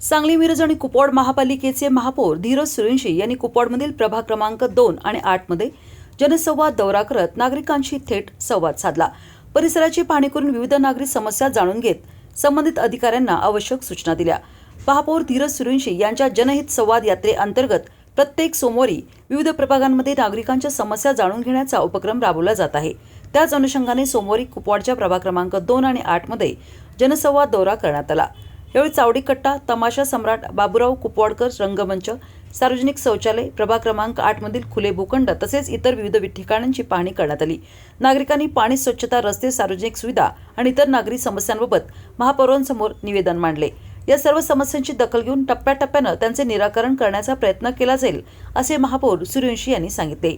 सांगली मिरज आणि कुपवाड महापालिकेचे महापौर धीरज सूर्यवंशी यांनी कुपवाडमधील प्रभाग क्रमांक 2 आणि 8 मध्ये जनसंवाद दौरा करत नागरिकांशी थेट संवाद साधला। परिसराची पाहणी करून विविध नागरी समस्या जाणून घेत संबंधित अधिकाऱ्यांना आवश्यक सूचना दिल्या। महापौर धीरज सूर्यवंशी यांच्या जनहित संवाद यात्रेअंतर्गत प्रत्येक सोमवारी विविध प्रभागांमध्ये नागरिकांच्या समस्या जाणून घेण्याचा उपक्रम राबवला जात आहे। त्याच अनुषंगाने सोमवारी कुपवाडच्या प्रभाग क्रमांक 2 आणि 8 मध्ये जनसंवाद दौरा करण्यात आला। यावेळी चावडी कट्टा, तमाशा सम्राट, बाबूराव कुपवाडकर रंगमंच, सार्वजनिक शौचालय, प्रभाग क्रमांक 8 मधील खुले भूखंड तसेच इतर विविध ठिकाणांची पाहणी करण्यात आली। नागरिकांनी पाणी, स्वच्छता, रस्ते, सार्वजनिक सुविधा आणि इतर नागरी समस्यांबाबत महापौरांसमोर निवेदन मांडले। या सर्व समस्यांची दखल घेऊन टप्प्याटप्प्याने त्यांचे निराकरण करण्याचा प्रयत्न केला जाईल, असे महापौर सूर्यवंशी यांनी सांगितले।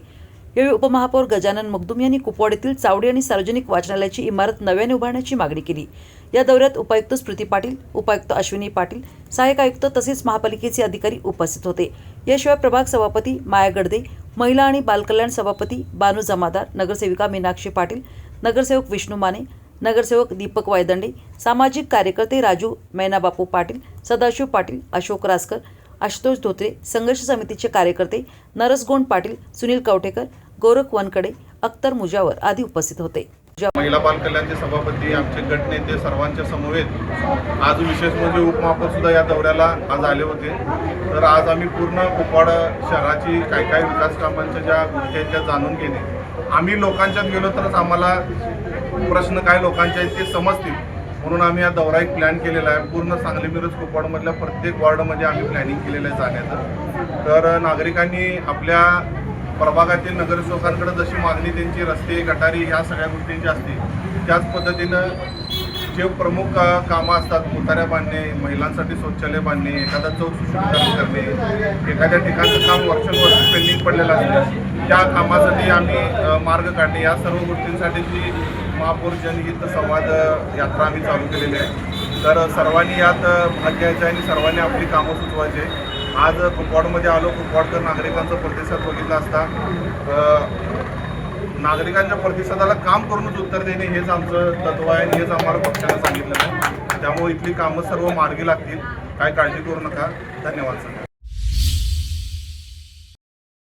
यावेळी उपमहापौर गजानन मगदूम यांनी कुपवाड येथील चावडी आणि सार्वजनिक वाचनालयाची इमारत नव्याने उभारण्याची मागणी केली। या दौऱ्यात उपायुक्त स्मृती पाटील, उपायुक्त अश्विनी पाटील, सहाय्यक आयुक्त तसेच महापालिकेचे अधिकारी उपस्थित होते। याशिवाय प्रभाग सभापती माया गडदे, महिला आणि बालकल्याण सभापती बानू जमादार, नगरसेविका मीनाक्षी पाटील, नगरसेवक विष्णू माने, नगरसेवक दीपक वायदंडे, सामाजिक कार्यकर्ते राजू मैनाबापू पाटील, सदाशिव पाटील, अशोक रासकर, आशुतोष धोत्रे, संघर्ष समितीचे कार्यकर्ते नरसगोंड पाटील, सुनील कवठेकर, गोरख वनकडे, अख्तर मुजावर आदी उपस्थित होते। महिला बाल कल्याणचे सभापती, आमचे गटनेते सर्वांच्या समवेत आज विशेष म्हणजे उपमहापौर सुद्धा या दौऱ्याला आज आले होते। तर आज आम्ही पूर्ण कुपवाड शहराची काय विकास कामांच्या ज्या गोष्टी आहेत त्या जाणून घेणे, आम्ही लोकांच्यात गेलो तरच आम्हाला प्रश्न काय लोकांचे आहेत ते समजतील, म्हणून आम्ही हा दौरा एक प्लॅन केलेला आहे। पूर्ण सांगली मिरज कुपवाडमधल्या प्रत्येक वॉर्डमध्ये आम्ही प्लॅनिंग केलेलं आहे जाण्याचं। तर नागरिकांनी आपल्या प्रभागातील नगरसेवकांकडे जशी मागणी त्यांची रस्ते, गटारी ह्या सगळ्या गोष्टींची असते, त्याच पद्धतीनं जे प्रमुख कामं असतात, उतार्या बांधणे, महिलांसाठी शौचालय बांधणे, एखादा चौक सुशोभीकरण करणे, एखाद्या ठिकाणचं काम वर्षानुवर्ष पेंडिंग पडलेलं असतं त्या कामासाठी आम्ही मार्ग काढणे, या सर्व गोष्टींसाठीची महापौर जनहित संवाद यात्रा आम्ही चालू केलेली आहे। तर सर्वांनी यात भाग घ्यायचा आणि सर्वांनी आपली कामं सुचवायचे। आज कुपवाडमध्ये आलो, कुपवाडकर नागरिकांचा प्रतिसाद बघितला असता नागरिकांच्या प्रतिसादाला काम करूनच उत्तर देणे हेच आमचं तत्व आहे आणि हेच आम्हाला पक्षाने सांगितलं आहे। त्यामुळे इथली कामं सर्व मार्गी लागतील, काय काळजी करू नका। धन्यवाद सर।